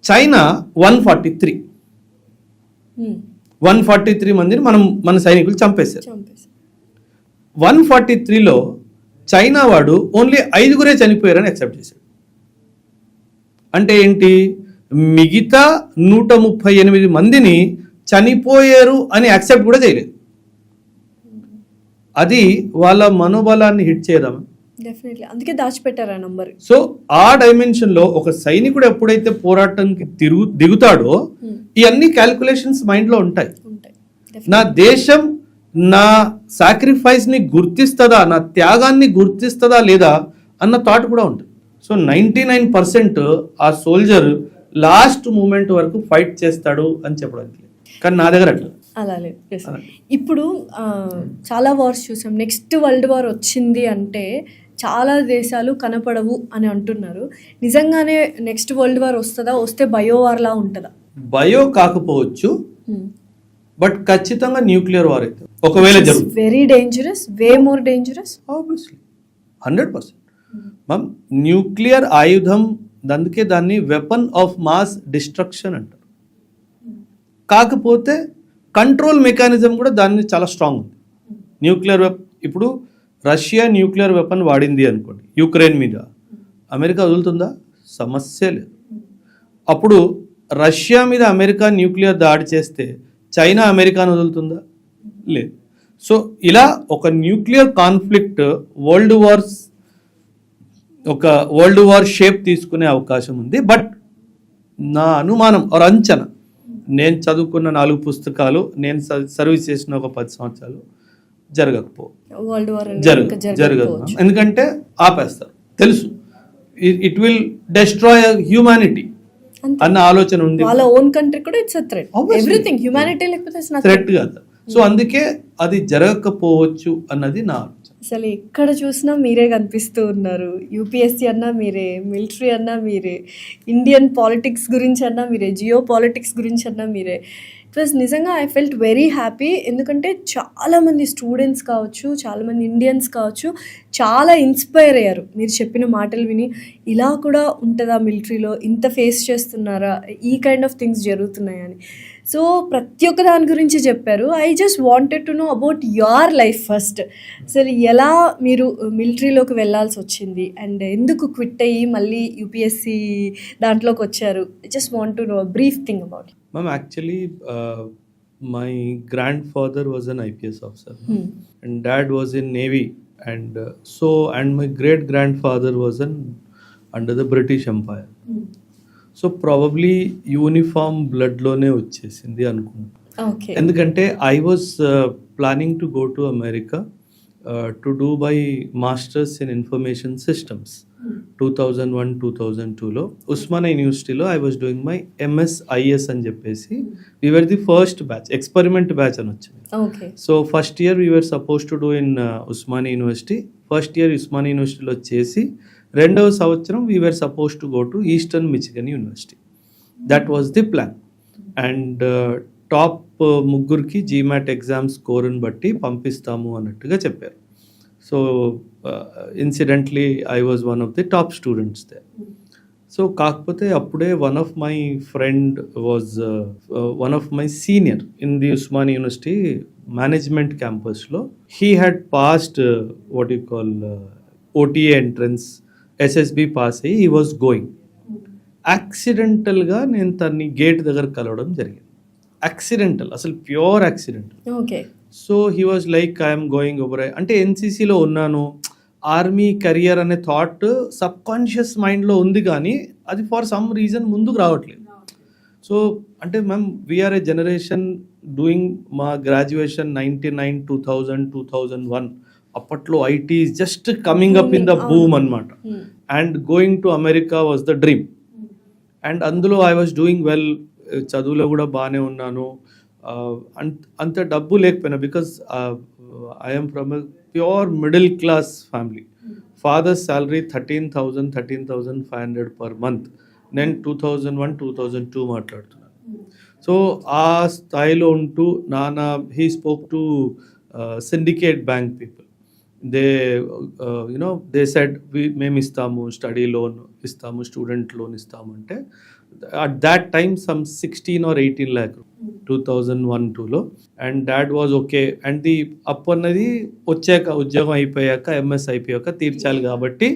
చైనా 143 మందిని మన సైనికులు చంపేశారు. 143లో చైనా వాడు ఓన్లీ 5 చనిపోయారని యాక్సెప్ట్ చేశాడు. అంటే ఏంటి, మిగతా 138 మందిని చనిపోయారు అని యాక్సెప్ట్ కూడా చేయలేదు. అది వాళ్ళ మనోబలాన్ని హిట్ చేయదామా? అందుకే దాచిపెట్టారు ఆ నంబర్. సో ఆ డైమెన్షన్ లో ఒక సైనికుడు ఎప్పుడైతే పోరాటానికి దిగుతాడో ఇవన్నీ క్యాల్కులేషన్స్ మైండ్ లో ఉంటాయి. నా దేశం నా సాక్రిఫైస్ ని గుర్తిస్తుందా, నా త్యాగాన్ని గుర్తిస్తుందా లేదా అన్న థాట్ కూడా ఉంటుంది. సో 99% ఆ సోల్జర్ లాస్ట్ మూమెంట్ వరకు ఫైట్ చేస్తాడు అని చెప్పడానికి. కానీ నా దగ్గర అట్లా అలా లేదు. ఇప్పుడు చాలా వార్స్ చూసాం. నెక్స్ట్ వరల్డ్ వార్ వచ్చింది అంటే చాలా దేశాలు కనపడవు అని అంటున్నారు. నిజంగానే నెక్స్ట్ వరల్డ్ వార్ వస్తుందా? వస్తే బయో వార్ లా ఉంటుందా? బయో కాకపోవచ్చు, బట్ ఖచ్చితంగా న్యూక్లియర్ వార్ అయితే ఒకవేళ జరుగుతుంది. Very dangerous, way more dangerous. Obviously 100%. Ma'am nuclear ఆయుధం, అందుకే దాన్ని వెపన్ ఆఫ్ మాస్ డిస్ట్రక్షన్ అంటారు. కాకపోతే కంట్రోల్ మెకానిజం కూడా దాన్ని చాలా స్ట్రాంగ్ ఉంది. న్యూక్లియర్ ఇప్పుడు రష్యా న్యూక్లియర్ వెపన్ వాడింది అనుకోండి యుక్రెయిన్ మీద, అమెరికా వదులుతుందా? సమస్య లేదు. అప్పుడు రష్యా మీద అమెరికా న్యూక్లియర్ దాడి చేస్తే చైనా అమెరికాను వదులుతుందా? లేదు. సో ఇలా ఒక nuclear conflict world war shape తీసుకునే అవకాశం ఉంది. బట్ నా అనుమానం ఆర్ అంచనా, నేను చదువుకున్న 4 పుస్తకాలు, నేను సర్వీస్ చేసిన ఒక 10 సంవత్సరాలు, వరల్డ్ వార్ జరగదు ఎందుకంటే ఆపేస్తారు తెలుసు ఇట్ విల్ డెస్ట్రాయ్ హ్యూమానిటీ అన్న ఆలోచన ఉంది. వాళ్ళ ఓన్ కంట్రీ కూడా ఇట్స్ థ్రెట్. ఎవ్రీథింగ్ హ్యూమానిటీ లేకపోతే థ్రెట్ కాదు. సో అందుకే అది జరగకపోవచ్చు అన్నది నా ఆలోచన. అసలు ఎక్కడ చూసినా మీరే కనిపిస్తూ ఉన్నారు. యూపీఎస్సీ అన్నా మీరే, మిలిటరీ అన్నా మీరే, ఇండియన్ పాలిటిక్స్ గురించి అన్నా మీరే, జియో పాలిటిక్స్ గురించి అన్నా మీరే. ఇట్ వాజ్ నిజంగా ఐ ఫెల్ట్ వెరీ హ్యాపీ. ఎందుకంటే చాలామంది స్టూడెంట్స్ కావచ్చు, చాలామంది ఇండియన్స్ కావచ్చు, చాలా ఇన్స్పైర్ అయ్యారు మీరు చెప్పిన మాటలు విని. ఇలా కూడా ఉంటుందా మిలిటరీలో, ఇంత ఫేస్ చేస్తున్నారా, ఈ కైండ్ ఆఫ్ థింగ్స్ జరుగుతున్నాయని. సో ప్రతి ఒక్క దాని గురించి చెప్పారు. I just wanted to know about your life first. అసలు ఎలా మీరు మిలిటరీలోకి వెళ్ళాల్సి వచ్చింది అండ్ ఎందుకు క్విట్ అయ్యి మళ్ళీ యూపీఎస్సీ దాంట్లోకి వచ్చారు. I just want to know brief thing about. Ma'am, actually, my grandfather was an IPS officer, and Dad was in Navy, and and my great grandfather was under the British Empire. So probably uniform blood lone వచ్చేసింది అనుకుంటా. Okay. ఎందుకంటే I was planning to go to America to do my masters in information systems. 2001-2002లో Osmania యూనివర్సిటీలో I was doing my MSIS అని చెప్పేసి we were the first batch, experiment batch అని వచ్చింది. Okay. So first year we were suppose to do in Osmania university. First year Osmania యూనివర్సిటీలో చేసి రెండవ సంవత్సరం we were suppose to go to eastern Michigan university. That was the plan. And top ముగ్గురికి GMAT exam స్కోర్ని బట్టి పంపిస్తాము అన్నట్టుగా చెప్పారు. So incidentally I was one of the top students దే. సో కాకపోతే అప్పుడే one of my friend was one of my senior in the Osmania university management క్యాంపస్లో he had passed what you call OTA entrance, SSB pass అయ్యి he was going. యాక్సిడెంటల్గా నేను తన్ని gate దగ్గర కలవడం జరిగింది. యాక్సిడెంటల్, అసలు pure accidental. Okay. So he was like I'm going over. అంటే ఎన్సీసీలో ఉన్నాను, ఆర్మీ కెరియర్ అనే థాట్ సబ్ కాన్షియస్ మైండ్లో ఉంది, కానీ అది ఫర్ సమ్ రీజన్ ముందుకు రావట్లేదు. సో అంటే ma'am we are a generation doing మా గ్రాడ్యుయేషన్ 99, 2000, 2001. అప్పట్లో IT is just coming up in the boom అనమాట. And going to America was the dream. And అందులో ఐ వాజ్ డూయింగ్ వెల్, చదువులో కూడా బాగానే ఉన్నాను. అంత డబ్బు లేకపోయినా, because I'm from a pure middle class family. Father salary 13,500 per month. నేను 2001, 2002 మాట్లాడుతున్నాను. సో ఆ స్థాయిలో ఉంటూ నాన్న he spoke to syndicate bank people. They said మేము ఇస్తాము, స్టడీ లోన్ ఇస్తాము, స్టూడెంట్ లోన్ ఇస్తాము అంటే at that time some 16 or 18 lakh 2001-2లో. And dad was okay. And the అప్పు అన్నది వచ్చాక, ఉద్యోగం అయిపోయాక, MS అయిపోయాక తీర్చాలి కాబట్టి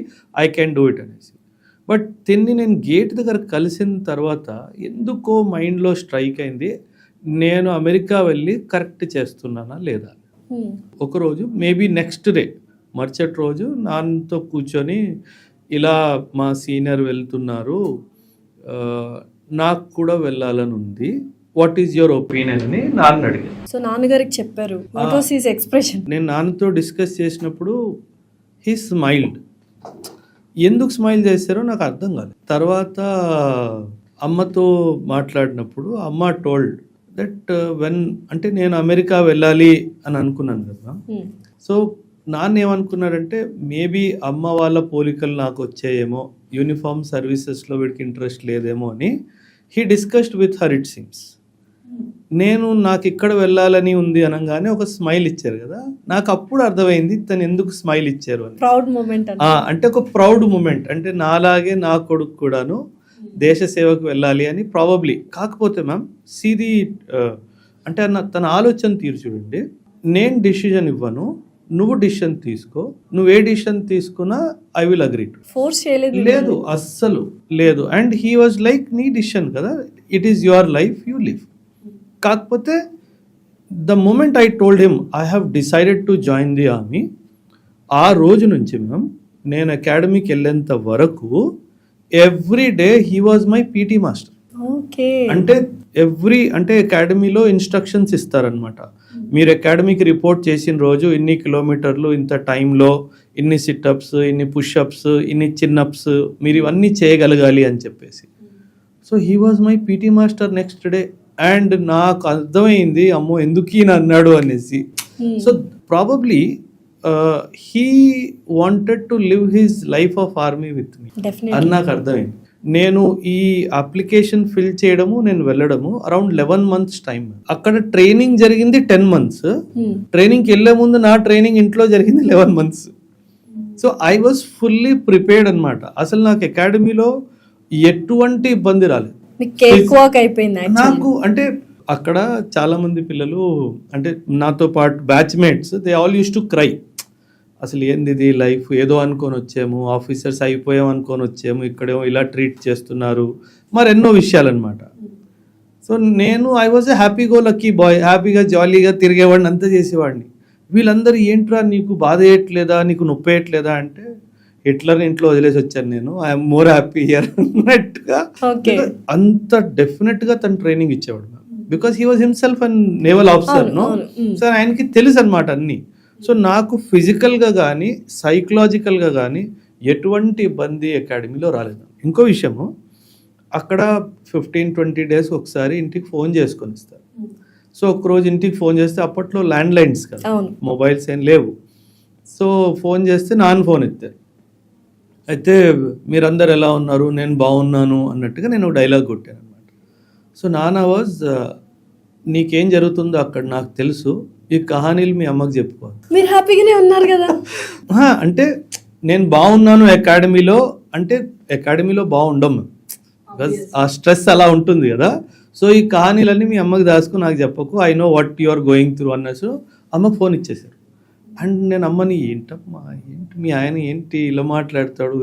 ఐ కెన్ డూ ఇట్ అనేసి. బట్ తిన్ని నేను గేట్ దగ్గర కలిసిన తర్వాత ఎందుకో మైండ్లో స్ట్రైక్ అయింది, నేను అమెరికా వెళ్ళి కరెక్ట్ చేస్తున్నానా లేదా. ఒకరోజు మేబీ నెక్స్ట్ డే, మరుసటి రోజు నాన్నతో కూర్చొని ఇలా మా సీనియర్ వెళ్తున్నారు, నాకు కూడా వెళ్ళాలని ఉంది, వాట్ ఈజ్ యువర్ ఒపీనియన్ అని నాన్న అడిగాను. సో నాన్నగారికి చెప్పారు. What was his expression? నేను నాన్నతో డిస్కస్ చేసినప్పుడు హీ స్మైల్డ్. ఎందుకు స్మైల్ చేశారో నాకు అర్థం కాలేదు. తర్వాత అమ్మతో మాట్లాడినప్పుడు అమ్మ టోల్డ్ దట్ వెన్, అంటే నేను అమెరికా వెళ్ళాలి అని అనుకున్నాను కదా. సో నాన్న ఏమనుకున్నాడంటే మేబీ అమ్మ వాళ్ళ పోలికలు నాకు వచ్చాయేమో, యూనిఫామ్ సర్వీసెస్లో వీడికి ఇంట్రెస్ట్ లేదేమో అని he discussed with her it seems. నేను నాకు ఇక్కడ వెళ్ళాలని ఉంది అనగానే ఒక స్మైల్ ఇచ్చారు కదా, నాకు అప్పుడు అర్థమైంది తను ఎందుకు స్మైల్ ఇచ్చారు అని. ప్రౌడ్ మూమెంట్ అంటే ఒక ప్రౌడ్ మూమెంట్, అంటే నాలాగే నా కొడుకు కూడాను దేశ సేవకు వెళ్ళాలి అని ప్రాబబ్లీ. కాకపోతే మ్యామ్ సీది అంటే తన ఆలోచన తీరు చూడండి, నేను డిసిజన్ ఇవ్వను, నువ్వు డిసిషన్ తీసుకో, నువ్వు ఏ డిసిషన్ తీసుకున్నా I will agree to. Force చేయలేదు, లేదు అస్సలు లేదు. అండ్ హీ వాజ్ లైక్ నీ డిసిషన్ కదా, it is your life, you live. కాకపోతే the moment I told him I have decided to join the army, ఆ రోజు నుంచి మ్యామ్ నేను అకాడమీకి వెళ్ళేంత వరకు every day he was my PT master. Okay. అంటే అంటే అకాడమీలో ఇన్స్ట్రక్షన్స్ ఇస్తారనమాట. మీరు అకాడమీకి రిపోర్ట్ చేసిన రోజు ఇన్ని కిలోమీటర్లు ఇంత టైంలో ఇన్ని సిట్అప్స్, ఇన్ని పుష్అప్స్, ఇన్ని చిన్అప్స్ మీరు ఇవన్నీ చేయగలగాలి అని చెప్పేసి. So he was my PT master next day. And నాకు అర్థమైంది అమ్మో ఎందుకు ఈయన అన్నాడు అనేసి. So probably he wanted to live his life of army with me అని నాకు అర్థమైంది. నేను ఈ అప్లికేషన్ ఫిల్ చేయడము, నేను వెళ్ళడము అరౌండ్ 11 months టైం. అక్కడ ట్రైనింగ్ జరిగింది 10 months. ట్రైనింగ్కి వెళ్ళే ముందు నా ట్రైనింగ్ ఇంట్లో జరిగింది 11 months. So I was fully prepared అనమాట. అసలు నాకు అకాడమీలో ఎటువంటి ఇబ్బంది రాలేదు. నాకు అంటే అక్కడ చాలా మంది పిల్లలు అంటే నాతో పాటు batchmates they all use to cry. అసలు ఏంది ఇది లైఫ్, ఏదో అనుకొని వచ్చాము, ఆఫీసర్స్ అయిపోయాం అనుకొని వచ్చాము, ఇక్కడేమో ఇలా ట్రీట్ చేస్తున్నారు, మరెన్నో విషయాలన్నమాట. సో నేను I was a happy go lucky boy, హ్యాపీగా జాలీగా తిరిగేవాడిని, అంతా చేసేవాడిని. వీళ్ళందరూ ఏంట్రా నీకు బాధ వేయట్లేదా, నీకు నొప్పి వేయట్లేదా అంటే హిట్లర్ ఇంట్లో వదిలేసి వచ్చాను నేను, ఐఎమ్ మోర్ హ్యాపీ హియర్ అన్నట్టుగా. అంత డెఫినెట్గా తను ట్రైనింగ్ ఇచ్చేవాడు because he was himself and naval officer no. So ఆయనకి తెలుసు అనమాట అన్నీ. సో నాకు ఫిజికల్గా కానీ సైకలాజికల్గా కానీ ఎటువంటి ఇబ్బంది అకాడమీలో రాలేదు. ఇంకో విషయము, అక్కడ 15-20 days ఒకసారి ఇంటికి ఫోన్ చేసుకొని ఇస్తారు. సో ఒకరోజు ఇంటికి ఫోన్ చేస్తే అప్పట్లో ల్యాండ్ లైన్స్ కదా, మొబైల్స్ ఏం లేవు. సో ఫోన్ చేస్తే నాన్న ఫోన్ ఎత్తారు. అయితే మీరందరు ఎలా ఉన్నారు, నేను బాగున్నాను అన్నట్టుగా నేను డైలాగ్ కొట్టాను అనమాట. సో నాన్న వాజ్ నీకేం జరుగుతుందో అక్కడ నాకు తెలుసు, ఈ కహానీలు మీ అమ్మకి చెప్పుకోవాలి. మీరు హ్యాపీగానే ఉన్నారు కదా. అంటే నేను బాగున్నాను అకాడమీలో, అంటే అకాడమీలో బాగుండం, ఆ స్ట్రెస్ అలా ఉంటుంది కదా. సో ఈ కహానీలన్నీ మీ అమ్మకి దాచుకుని నాకు చెప్పకు, I know what you are going through అన్నట్టు అమ్మకు ఫోన్ ఇచ్చేసారు. అండ్ నేను అమ్మని ఏంటమ్మా ఏంటి మీ ఆయన ఏంటి ఇలా మాట్లాడతాడు,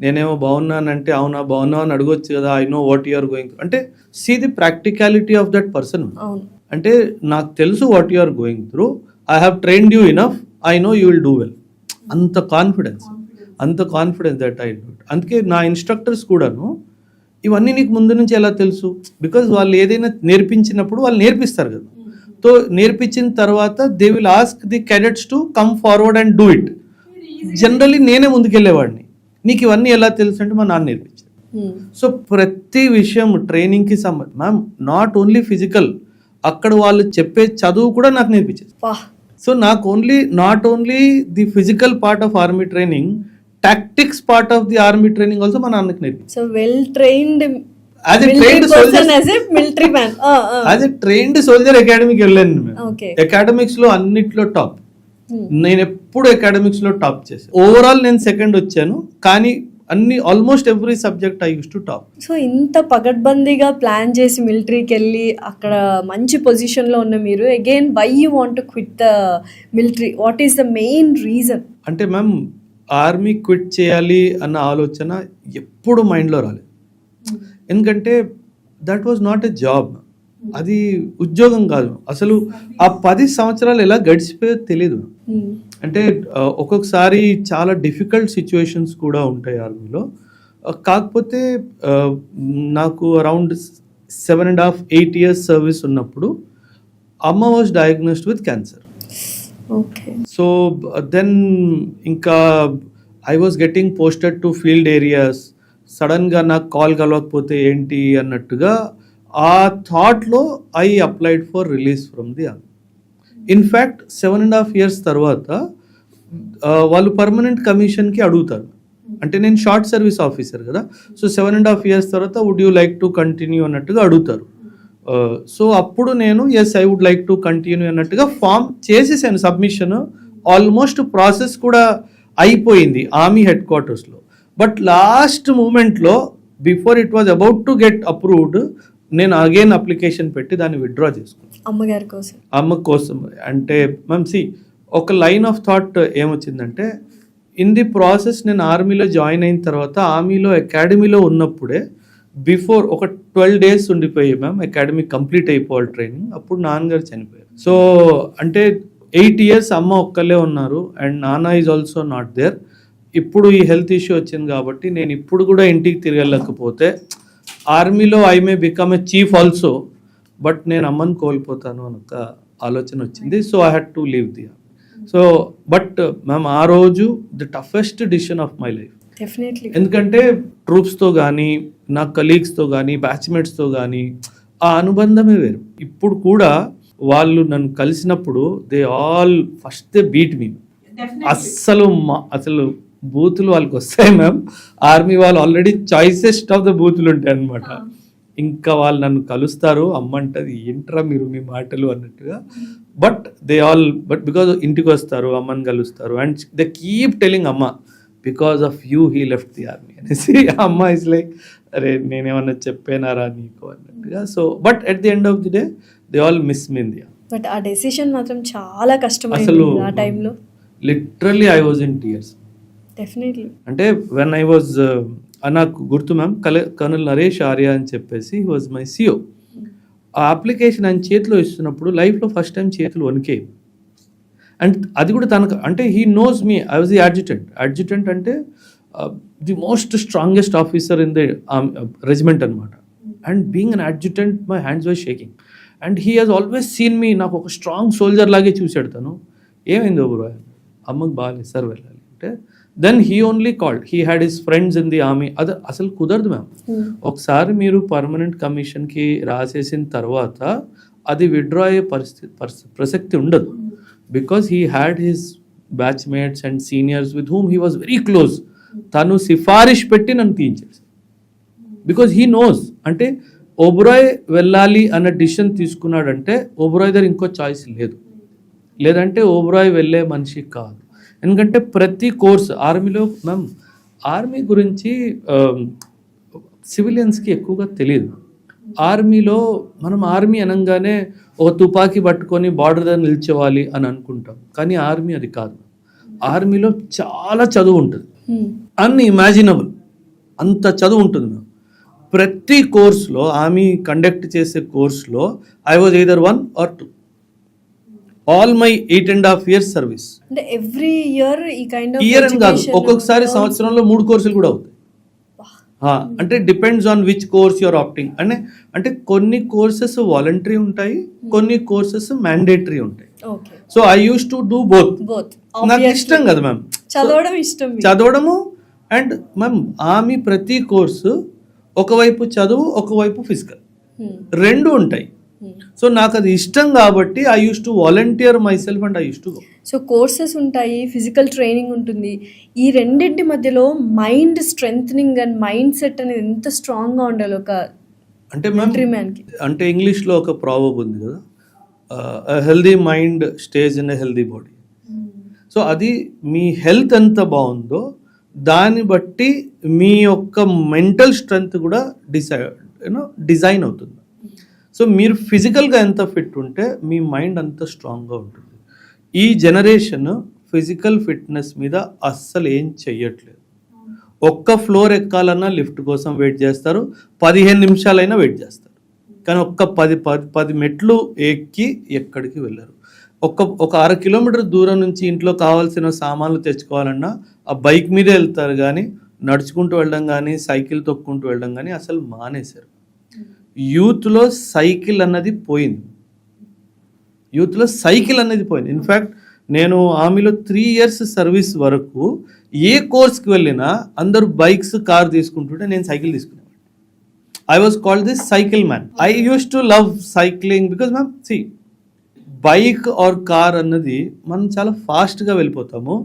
నేనేమో బాగున్నానంటే అవునా బాగున్నావు అని అడగొచ్చు కదా, I know what you are going through అంటే see the practicality of that person. అంటే నాకు తెలుసు what you are going through, I have trained you enough, I know you will do well. అంత కాన్ఫిడెన్స్ దట్ ఐ డూ. అందుకే నా instructors కూడాను ఇవన్నీ నీకు ముందు నుంచి ఎలా తెలుసు, బికాజ్ వాళ్ళు ఏదైనా నేర్పించినప్పుడు వాళ్ళు నేర్పిస్తారు కదా. సో నేర్పించిన తర్వాత they will ask the cadets to come forward and do it. Generally నేనే ముందుకెళ్ళేవాడిని, నీకు ఇవన్నీ ఎలా తెలుసు అంటే మా నాన్న నేర్పించారు. సో ప్రతి విషయం ట్రైనింగ్కి సంబంధించి మ్యామ్, నాట్ ఓన్లీ ఫిజికల్, అక్కడ వాళ్ళు చెప్పే చదువు కూడా నాకు నేర్పించారు. సో నాకు not only the physical part of army training, tactics part of the army training also మా నాన్నకి నేర్పించారు. So well trained as a trained soldier అకాడమీకి వెళ్ళాను. అకాడమిక్స్ లో అన్నిట్లో టాప్. నేను ఎప్పుడు అకాడమిక్స్ లో టాప్ చేశాను. ఓవరాల్ నేను సెకండ్ వచ్చాను, కానీ అన్ని almost every subject I use to top. So ఇంత పకడ్బందీగా ప్లాన్ చేసి మిలిటరీకి వెళ్ళి అక్కడ మంచి పొజిషన్ లో ఉన్న మీరు again why you want to quit the military, what is the main reason? అంటే మ్యామ్, ఆర్మీ క్విట్ చేయాలి అన్న ఆలోచన ఎప్పుడు మైండ్లో రాలేదు. ఎందుకంటే దట్ వాజ్ నాట్ ఎ జాబ్, అది ఉద్యోగం కాదు. అసలు ఆ 10 సంవత్సరాలు ఎలా గడిచిపోయో తెలీదు. అంటే ఒక్కొక్కసారి చాలా డిఫికల్ట్ సిచ్యువేషన్స్ కూడా ఉంటాయి ఆర్మీలో. కాకపోతే నాకు అరౌండ్ 7.5-8 years సర్వీస్ ఉన్నప్పుడు అమ్మ was diagnosed with cancer. So then ఇంకా I was getting posted to field areas. సడన్గా నాకు కాల్ కలవకపోతే ఏంటి అన్నట్టుగా ఆ థాట్లో I applied for release from the army. In fact 7.5 years తర్వాత వాళ్ళు పర్మనెంట్ కమిషన్కి అడుగుతారు. అంటే నేను షార్ట్ సర్వీస్ ఆఫీసర్ కదా, సో 7.5 years తర్వాత would you like to continue అన్నట్టుగా అడుగుతారు. సో అప్పుడు నేను yes I would like to continue అన్నట్టుగా ఫామ్ చేసేసాను సబ్మిషన్. ఆల్మోస్ట్ ప్రాసెస్ కూడా అయిపోయింది ఆర్మీ హెడ్ క్వార్టర్స్లో. బట్ లాస్ట్ మూమెంట్లో before it was about to get approved, నేను అగైన్ అప్లికేషన్ పెట్టి దాన్ని విత్డ్రా చేసుకున్నాను అమ్మ కోసం. అంటే మ్యామ్ సి, ఒక లైన్ ఆఫ్ థాట్ ఏమొచ్చిందంటే, ఇన్ ది ప్రాసెస్ నేను ఆర్మీలో జాయిన్ అయిన తర్వాత ఆర్మీలో అకాడమీలో ఉన్నప్పుడే బిఫోర్ ఒక 12 days ఉండిపోయి మ్యామ్ అకాడమీ కంప్లీట్ అయిపోవాలి ట్రైనింగ్, అప్పుడు నాన్నగారు చనిపోయారు. సో అంటే 8 years అమ్మ ఒక్కళ్ళే ఉన్నారు అండ్ నాన్న ఈజ్ ఆల్సో నాట్ దేర్. ఇప్పుడు ఈ హెల్త్ ఇష్యూ వచ్చింది కాబట్టి నేను ఇప్పుడు కూడా ఇంటికి తిరగలేకపోతే ఆర్మీలో I may become a chief also, but నేను అమ్మని కోల్పోతాను అని ఒక ఆలోచన వచ్చింది. So I had to leave the army. So but ma'am ఆ రోజు the toughest decision of my life. Definitely. ఎందుకంటే ట్రూప్స్తో కానీ, నా కలీగ్స్తో కానీ, బ్యాచ్మేట్స్తో కానీ ఆ అనుబంధమే వేరు. ఇప్పుడు కూడా వాళ్ళు నన్ను కలిసినప్పుడు they all first they beat me. అసలు బూతులు వాళ్ళకి వస్తాయి మ్యామ్. ఆర్మీ వాళ్ళు ఆల్రెడీ చాయిసెస్ట్ ఆఫ్ ద బూతులు ఉంటాయి అన్నమాట. ఇంకా వాళ్ళు నన్ను కలుస్తారు, అమ్మంటది ఏంట్రా మీరు మీ మాటలు అన్నట్టుగా. బట్ బికాజ్ ఇంటికి వస్తారు, అమ్మని కలుస్తారు, అండ్ దే కీప్ టెలింగ్ అమ్మ because of you he left the army అనేసి. అమ్మ ఇస్ లైక్ అరే నేనేమన్నా చెప్పేనారా నీకు అన్నట్టుగా. So but at the end of the day they all miss me in the. But ఆ డెసిషన్ మాత్రం చాలా కష్టమైంది అసలు ఆ టైంలో. Literally I was in tears. Definitely. అంటే వెన్ ఐ వాజ్ నాకు గుర్తు మ్యామ్, కర్నల్ నరేష్ ఆర్య అని చెప్పేసి వాజ్ మై సిఓ. ఆ అప్లికేషన్ ఆయన చేతిలో ఇస్తున్నప్పుడు లైఫ్లో ఫస్ట్ టైం చేతులు వణికే. అండ్ అది కూడా తనకు అంటే he knows me, I was the adjutant అంటే the most strongest officer in the regiment అనమాట. And being an adjutant my hands were shaking. And he has always seen me, నాకు ఒక strong soldier లాగే చూశాడు తను. ఏమైందో బ్రో, అమ్మకి బాగాలేదు సార్ వెళ్ళాలి అంటే then he only called, he had his friends in the army. అది అసలు కుదరదు మ్యామ్. ఒకసారి మీరు పర్మనెంట్ కమిషన్కి రాసేసిన తర్వాత అది విత్డ్రా అయ్యే ప్రసక్తి ఉండదు. Because he had his batchmates and seniors with whom he was very close. తను సిఫారిష్ పెట్టి నన్ను తీయించేసి, బికాజ్ హీ నోస్. అంటే ఓబరాయ్ వెళ్ళాలి అన్న డిసిషన్ తీసుకున్నాడంటే ఓబరాయ్ దగ్గర ఇంకో చాయిస్ లేదు, లేదంటే ఓబరాయ్ వెళ్ళే మనిషి కాదు. ఎందుకంటే ప్రతి కోర్స్ ఆర్మీలో మ్యామ్, ఆర్మీ గురించి సివిలియన్స్కి ఎక్కువగా తెలియదు. ఆర్మీలో మనం ఆర్మీ అనగానే ఒక తుపాకీ పట్టుకొని బార్డర్ దగ్గర నిల్చోవాలి అని అనుకుంటాం, కానీ ఆర్మీ అది కాదు. ఆర్మీలో చాలా చదువు ఉంటుంది, అన్ఇమాజినబుల్ అంత చదువు ఉంటుంది మ్యామ్. ప్రతి కోర్సులో ఆర్మీ కండక్ట్ చేసే కోర్సులో I was either 1 or 2. All my 8.5 years service. అంటే ఎవ్రీ ఇయర్ ఈ కైండ్ ఆఫ్ ఇయర్ అని కాదు, ఒక్కొక్కసారి సంవత్సరంలో 3 కోర్సులు కూడా అవుతాయి. అంటే depends on which course you are opting. అంటే కొన్ని కోర్సెస్ వాలంటరీ ఉంటాయి, కొన్ని కోర్సెస్ మ్యాండేటరీ ఉంటాయి. So I use to do both. నాకు ఇష్టం కదా మ్యామ్ చదవడము. అండ్ మ్యామ్ ఆర్మీ ప్రతి కోర్సు ఒకవైపు చదువు, ఒకవైపు ఫిజికల్, రెండు ఉంటాయి. సో నాకు అది ఇష్టం కాబట్టి I use to volunteer my self and I use to go. So courses ఉంటాయి, ఫిజికల్ ట్రైనింగ్ ఉంటుంది. ఈ రెండింటి మధ్యలో mind strengthening and mind set అనేది ఎంత స్ట్రాంగ్గా ఉండాలి ఒక అంటే మ్యాన్కి. అంటే ఇంగ్లీష్లో ఒక ప్రావర్బ్ ఉంది కదా, healthy mind stage in a healthy body. So అది మీ హెల్త్ ఎంత బాగుందో దాన్ని బట్టి మీ యొక్క మెంటల్ స్ట్రెంగ్త్ కూడా డిజైన్ అవుతుంది. సో మీరు ఫిజికల్గా ఎంత ఫిట్ ఉంటే మీ మైండ్ అంత స్ట్రాంగ్గా ఉంటుంది. ఈ జనరేషన్ ఫిజికల్ ఫిట్నెస్ మీద అస్సలు ఏం చెయ్యట్లేదు. ఒక్క ఫ్లోర్ ఎక్కాలన్నా లిఫ్ట్ కోసం వెయిట్ చేస్తారు, 15 నిమిషాలైనా వెయిట్ చేస్తారు, కానీ ఒక్క 10 మెట్లు ఎక్కి ఎక్కడికి వెళ్ళరు. ఒక 1/2 కిలోమీటర్ దూరం నుంచి ఇంట్లో కావాల్సిన సామాన్లు తెచ్చుకోవాలన్నా ఆ బైక్ మీదే వెళ్తారు, కానీ నడుచుకుంటూ వెళ్ళడం కానీ సైకిల్ తొక్కుంటూ వెళ్ళడం కానీ అసలు మానేశారు. యూత్లో సైకిల్ అన్నది పోయింది. ఇన్ఫ్యాక్ట్ నేను ఆర్మీలో 3 years సర్వీస్ వరకు ఏ కోర్స్కి వెళ్ళినా అందరూ బైక్స్, కార్ తీసుకుంటుంటే నేను సైకిల్ తీసుకునేవాడిని. I was called this cycle man. I use to love cycling because ma'am see bike or car అన్నది మనం చాలా ఫాస్ట్గా వెళ్ళిపోతాము.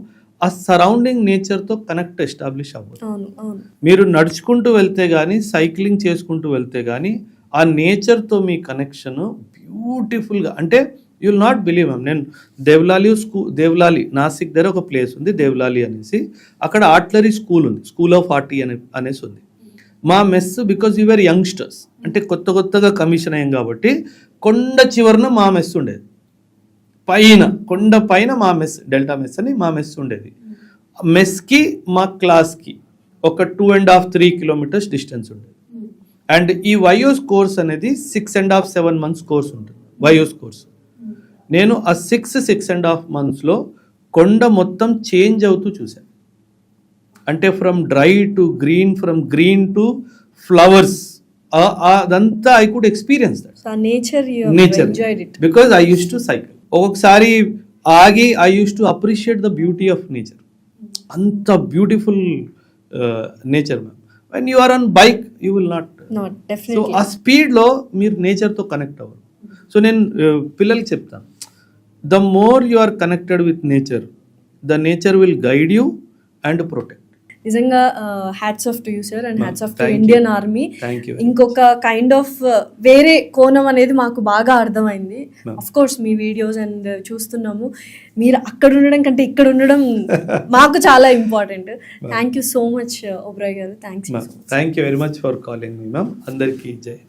ఆ సరౌండింగ్ నేచర్తో కనెక్ట్ ఎస్టాబ్లిష్ అవ్వదు. మీరు నడుచుకుంటూ వెళ్తే కానీ, సైక్లింగ్ చేసుకుంటూ వెళ్తే కానీ ఆ నేచర్తో మీ కనెక్షన్ బ్యూటిఫుల్గా, అంటే యూ విల్ నాట్ బిలీవ్. నేను దేవ్లాలి నాసిక్ దగ్గర ఒక ప్లేస్ ఉంది దేవ్లాలి అనేసి, అక్కడ ఆర్టిలరీ స్కూల్ ఉంది, స్కూల్ ఆఫ్ ఆర్టీ అనేసి ఉంది. మా mess because you are youngsters, అంటే కొత్తగా కమిషన్ అయ్యాం కాబట్టి కొండ చివరన మా మెస్ ఉండేది. కొండ పైన మా మెస్, డెల్టా మెస్ అని మా మెస్ ఉండేది. మెస్కి మా క్లాస్కి ఒక 2.5-3 kilometers డిస్టెన్స్ ఉండేది. అండ్ ఈ వైయోస్ కోర్స్ అనేది 6.5-7 months కోర్స్ ఉంటుంది, వైయోస్ కోర్స్. నేను ఆ 6.5 monthsలో కొండ మొత్తం చేంజ్ అవుతూ చూశాను. అంటే from dry to green, from green to flowers, అదంతా I could experience that so ఆ nature you nature enjoyed it. Because I use to cycle. ఒక్కొక్కసారి ఆగి I use to appreciate the beauty of nature. అంత beautiful nature ma'am. When you are on bike you will not. Not so definitely. ఆ స్పీడ్లో మీరు నేచర్తో connect అవ్వరు. So నేను పిల్లలకి చెప్తాను, the more you are connected with nature, the nature will guide you and protect. నిజంగా hats off to you sir and Ma'am, hats off to thank you. Indian army. Thank you. ఇంకొక kind of వేరే కోణం అనేది మాకు బాగా అర్థమైంది. Ma'am. Of course మీ videos and చూస్తున్నాము, మీరు అక్కడ ఉండడం కంటే ఇక్కడ ఉండడం మాకు చాలా important. Thank you so much Oberoi garu. Thanks. Thank you very much for calling me ma'am. అందరికీ జై.